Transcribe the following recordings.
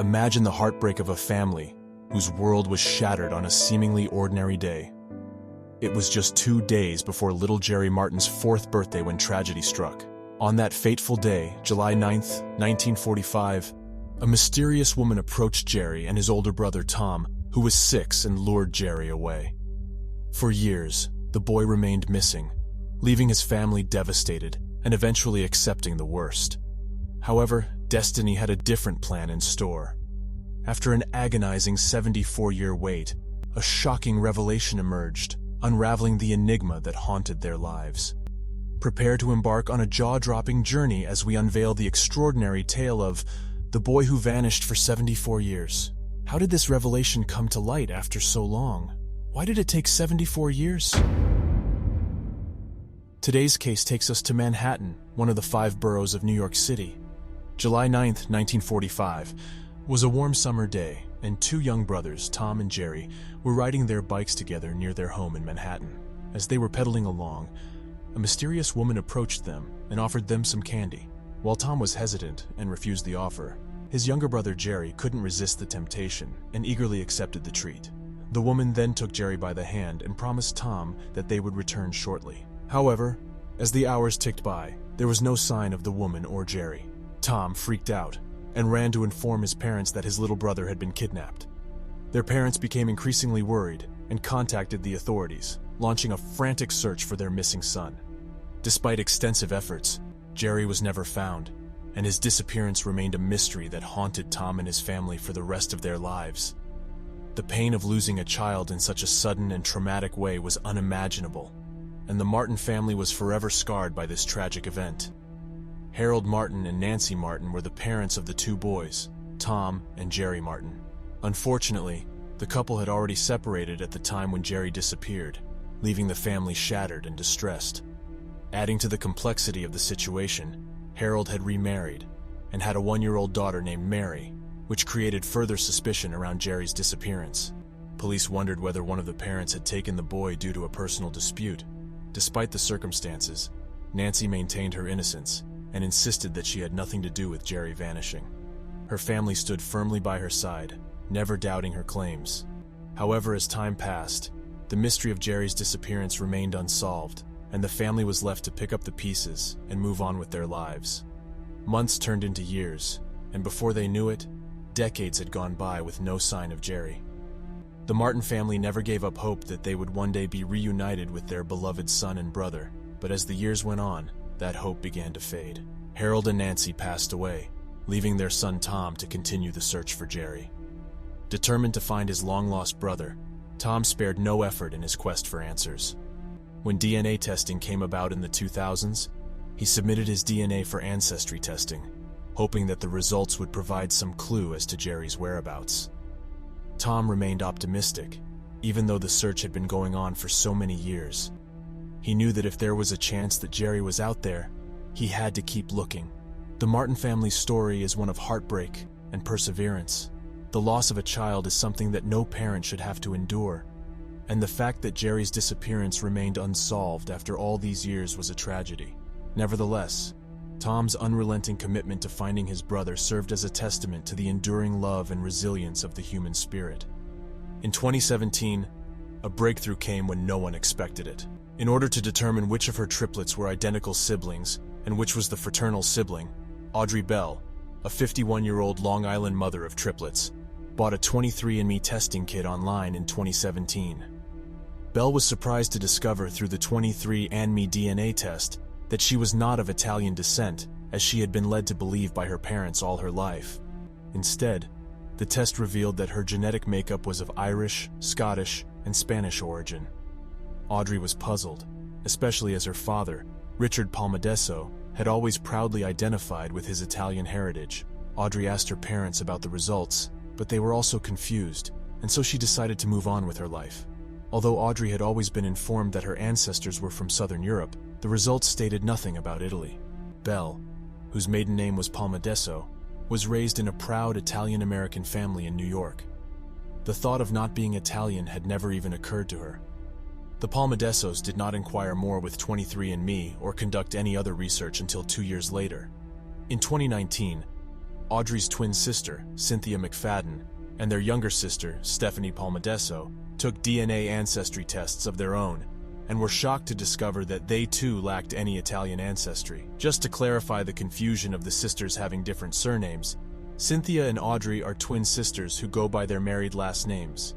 Imagine the heartbreak of a family whose world was shattered on a seemingly ordinary day. It was just 2 days before little Jerry Martin's 4th birthday when tragedy struck. On that fateful day, July 9th, 1945, a mysterious woman approached Jerry and his older brother Tom, who was 6, and lured Jerry away. For years, the boy remained missing, leaving his family devastated and eventually accepting the worst. However, destiny had a different plan in store. After an agonizing 74-year wait, a shocking revelation emerged, unraveling the enigma that haunted their lives. Prepare to embark on a jaw-dropping journey as we unveil the extraordinary tale of the boy who vanished for 74 years. How did this revelation come to light after so long? Why did it take 74 years? Today's case takes us to Manhattan, one of the 5 boroughs of New York City. July 9th, 1945, was a warm summer day, and 2 young brothers, Tom and Jerry, were riding their bikes together near their home in Manhattan. As they were pedaling along, a mysterious woman approached them and offered them some candy. While Tom was hesitant and refused the offer, his younger brother Jerry couldn't resist the temptation and eagerly accepted the treat. The woman then took Jerry by the hand and promised Tom that they would return shortly. However, as the hours ticked by, there was no sign of the woman or Jerry. Tom freaked out and ran to inform his parents that his little brother had been kidnapped. Their parents became increasingly worried and contacted the authorities, launching a frantic search for their missing son. Despite extensive efforts, Jerry was never found, and his disappearance remained a mystery that haunted Tom and his family for the rest of their lives. The pain of losing a child in such a sudden and traumatic way was unimaginable, and the Martin family was forever scarred by this tragic event. Harold Martin and Nancy Martin were the parents of the 2 boys, Tom and Jerry Martin. Unfortunately, the couple had already separated at the time when Jerry disappeared, leaving the family shattered and distressed. Adding to the complexity of the situation, Harold had remarried and had a 1-year-old daughter named Mary, which created further suspicion around Jerry's disappearance. Police wondered whether one of the parents had taken the boy due to a personal dispute. Despite the circumstances, Nancy maintained her innocence and insisted that she had nothing to do with Jerry vanishing. Her family stood firmly by her side, never doubting her claims. However, as time passed, the mystery of Jerry's disappearance remained unsolved, and the family was left to pick up the pieces and move on with their lives. Months turned into years, and before they knew it, decades had gone by with no sign of Jerry. The Martin family never gave up hope that they would one day be reunited with their beloved son and brother, but as the years went on, that hope began to fade. Harold and Nancy passed away, leaving their son Tom to continue the search for Jerry. Determined to find his long-lost brother, Tom spared no effort in his quest for answers. When DNA testing came about in the 2000s, he submitted his DNA for ancestry testing, hoping that the results would provide some clue as to Jerry's whereabouts. Tom remained optimistic, even though the search had been going on for so many years. He knew that if there was a chance that Jerry was out there, he had to keep looking. The Martin family's story is one of heartbreak and perseverance. The loss of a child is something that no parent should have to endure, and the fact that Jerry's disappearance remained unsolved after all these years was a tragedy. Nevertheless, Tom's unrelenting commitment to finding his brother served as a testament to the enduring love and resilience of the human spirit. In 2017, a breakthrough came when no one expected it. In order to determine which of her triplets were identical siblings and which was the fraternal sibling, Audrey Bell, a 51-year-old Long Island mother of triplets, bought a 23andMe testing kit online in 2017. Bell was surprised to discover through the 23andMe DNA test that she was not of Italian descent, as she had been led to believe by her parents all her life. Instead, the test revealed that her genetic makeup was of Irish, Scottish, and Spanish origin. Audrey was puzzled, especially as her father, Richard Palmadesso, had always proudly identified with his Italian heritage. Audrey asked her parents about the results, but they were also confused, and so she decided to move on with her life. Although Audrey had always been informed that her ancestors were from Southern Europe, the results stated nothing about Italy. Bell, whose maiden name was Palmadesso, was raised in a proud Italian-American family in New York. The thought of not being Italian had never even occurred to her. The Palmadessos did not inquire more with 23andMe or conduct any other research until 2 years later. In 2019, Audrey's twin sister, Cynthia McFadden, and their younger sister, Stephanie Palmadesso, took DNA ancestry tests of their own and were shocked to discover that they too lacked any Italian ancestry. Just to clarify the confusion of the sisters having different surnames, Cynthia and Audrey are twin sisters who go by their married last names.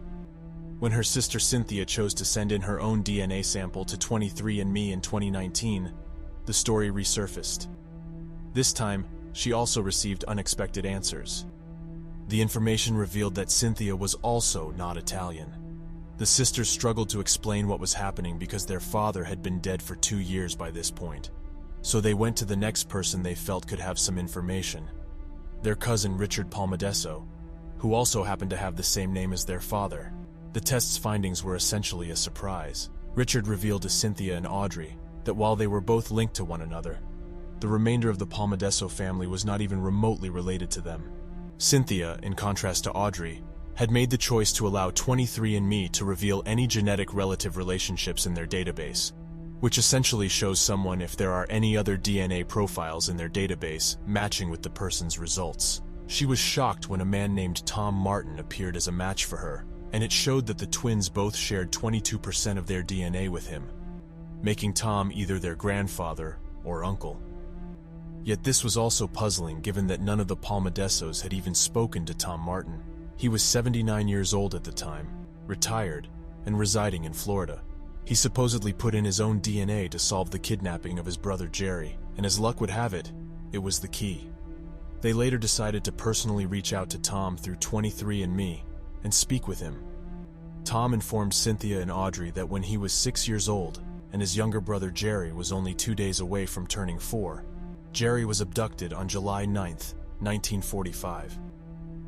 When her sister Cynthia chose to send in her own DNA sample to 23andMe in 2019, the story resurfaced. This time, she also received unexpected answers. The information revealed that Cynthia was also not Italian. The sisters struggled to explain what was happening because their father had been dead for 2 years by this point. So they went to the next person they felt could have some information: their cousin Richard Palmadesso, who also happened to have the same name as their father. The test's findings were essentially a surprise. Richard revealed to Cynthia and Audrey that while they were both linked to one another, the remainder of the Palmadesso family was not even remotely related to them. Cynthia, in contrast to Audrey, had made the choice to allow 23andMe to reveal any genetic relative relationships in their database, which essentially shows someone if there are any other DNA profiles in their database matching with the person's results. She was shocked when a man named Tom Martin appeared as a match for her, and it showed that the twins both shared 22% of their DNA with him, making Tom either their grandfather or uncle. Yet this was also puzzling given that none of the Palmadessos had even spoken to Tom Martin. He was 79 years old at the time, retired, and residing in Florida. He supposedly put in his own DNA to solve the kidnapping of his brother Jerry, and as luck would have it, it was the key. They later decided to personally reach out to Tom through 23andMe and speak with him. Tom informed Cynthia and Audrey that when he was 6 years old and his younger brother Jerry was only 2 days away from turning 4, Jerry was abducted on July 9th, 1945.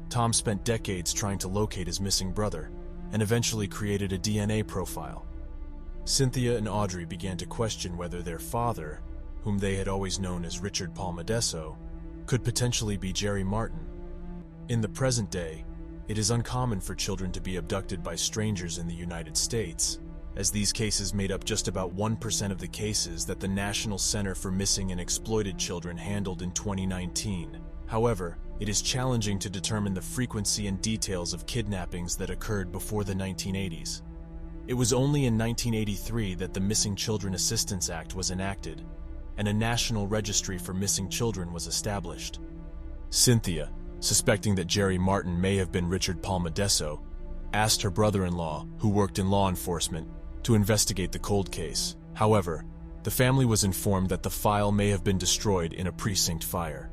Tom spent decades trying to locate his missing brother and eventually created a DNA profile. Cynthia and Audrey began to question whether their father, whom they had always known as Richard Palmadesso, could potentially be Jerry Martin. In the present day, it is uncommon for children to be abducted by strangers in the United States, as these cases made up just about 1% of the cases that the National Center for Missing and Exploited Children handled in 2019. However, it is challenging to determine the frequency and details of kidnappings that occurred before the 1980s. It was only in 1983 that the Missing Children Assistance Act was enacted, and a national registry for missing children was established. Cynthia, suspecting that Jerry Martin may have been Richard Palmadesso, asked her brother-in-law, who worked in law enforcement, to investigate the cold case. However, the family was informed that the file may have been destroyed in a precinct fire.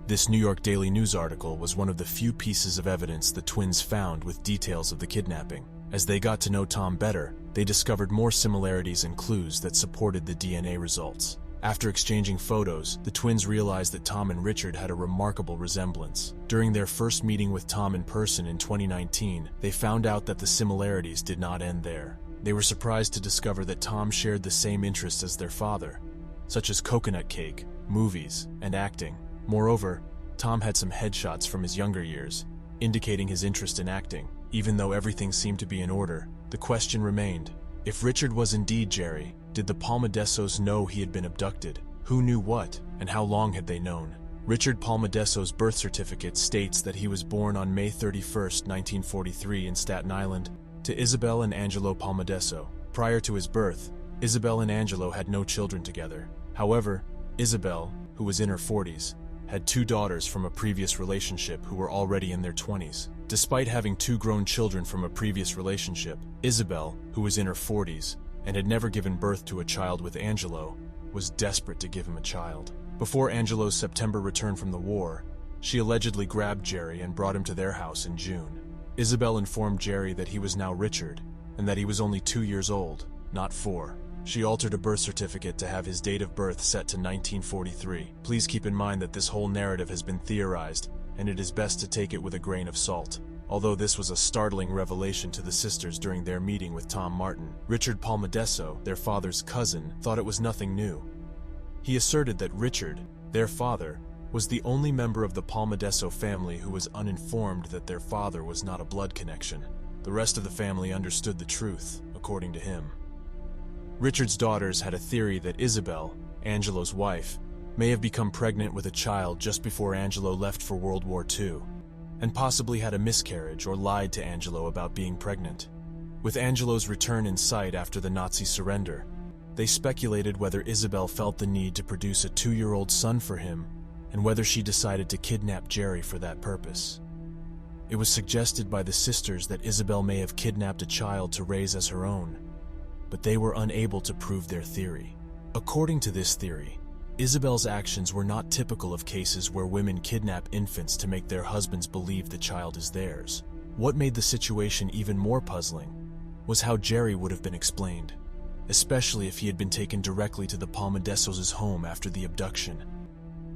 This New York Daily News article was one of the few pieces of evidence the twins found with details of the kidnapping. As they got to know Tom better, they discovered more similarities and clues that supported the DNA results. After exchanging photos, the twins realized that Tom and Richard had a remarkable resemblance. During their first meeting with Tom in person in 2019, they found out that the similarities did not end there. They were surprised to discover that Tom shared the same interests as their father, such as coconut cake, movies, and acting. Moreover, Tom had some headshots from his younger years, indicating his interest in acting. Even though everything seemed to be in order, the question remained: if Richard was indeed Jerry, did the Palmadessos know he had been abducted? Who knew what, and how long had they known? Richard Palmadesso's birth certificate states that he was born on May 31, 1943 in Staten Island, to Isabel and Angelo Palmadesso. Prior to his birth, Isabel and Angelo had no children together. However, Isabel, who was in her 40s, had 2 daughters from a previous relationship who were already in their 20s. Despite having 2 grown children from a previous relationship, Isabel, who was in her 40s and had never given birth to a child with Angelo, was desperate to give him a child. Before Angelo's September return from the war, she allegedly grabbed Jerry and brought him to their house in June. Isabel informed Jerry that he was now Richard and that he was only 2 years old, not 4. She altered a birth certificate to have his date of birth set to 1943. Please keep in mind that this whole narrative has been theorized, and it is best to take it with a grain of salt. Although this was a startling revelation to the sisters during their meeting with Tom Martin, Richard Palmadesso, their father's cousin, thought it was nothing new. He asserted that Richard, their father, was the only member of the Palmadesso family who was uninformed that their father was not a blood connection. The rest of the family understood the truth, according to him. Richard's daughters had a theory that Isabel, Angelo's wife, may have become pregnant with a child just before Angelo left for World War II, and possibly had a miscarriage or lied to Angelo about being pregnant. With Angelo's return in sight after the Nazi surrender, they speculated whether Isabel felt the need to produce a 2-year-old son for him and whether she decided to kidnap Jerry for that purpose. It was suggested by the sisters that Isabel may have kidnapped a child to raise as her own, but they were unable to prove their theory. According to this theory, Isabel's actions were not typical of cases where women kidnap infants to make their husbands believe the child is theirs. What made the situation even more puzzling was how Jerry would have been explained, especially if he had been taken directly to the Palmadesos' home after the abduction.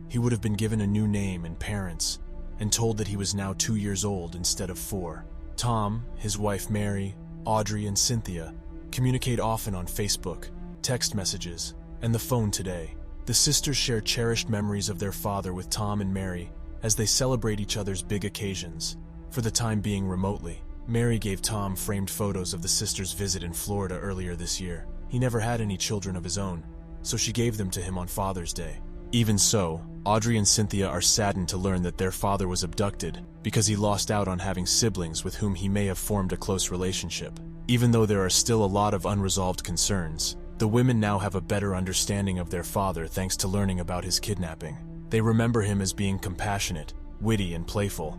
He would have been given a new name and parents, and told that he was now 2 years old instead of 4. Tom, his wife Mary, Audrey, and Cynthia communicate often on Facebook, text messages, and the phone today. The sisters share cherished memories of their father with Tom and Mary as they celebrate each other's big occasions, for the time being remotely. Mary gave Tom framed photos of the sisters' visit in Florida earlier this year. He never had any children of his own, so she gave them to him on Father's Day. Even so, Audrey and Cynthia are saddened to learn that their father was abducted because he lost out on having siblings with whom he may have formed a close relationship. Even though there are still a lot of unresolved concerns, the women now have a better understanding of their father thanks to learning about his kidnapping. They remember him as being compassionate, witty, and playful,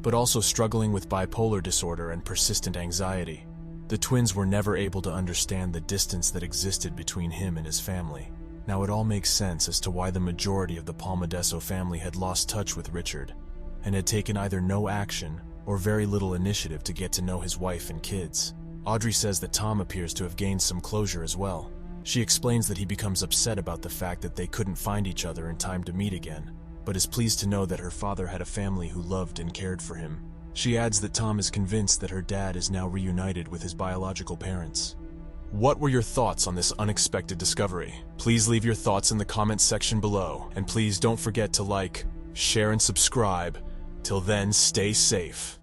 but also struggling with bipolar disorder and persistent anxiety. The twins were never able to understand the distance that existed between him and his family. Now it all makes sense as to why the majority of the Palmadeso family had lost touch with Richard, and had taken either no action or very little initiative to get to know his wife and kids. Audrey says that Tom appears to have gained some closure as well. She explains that he becomes upset about the fact that they couldn't find each other in time to meet again, but is pleased to know that her father had a family who loved and cared for him. She adds that Tom is convinced that her dad is now reunited with his biological parents. What were your thoughts on this unexpected discovery? Please leave your thoughts in the comments section below, and please don't forget to like, share, and subscribe. Till then, stay safe.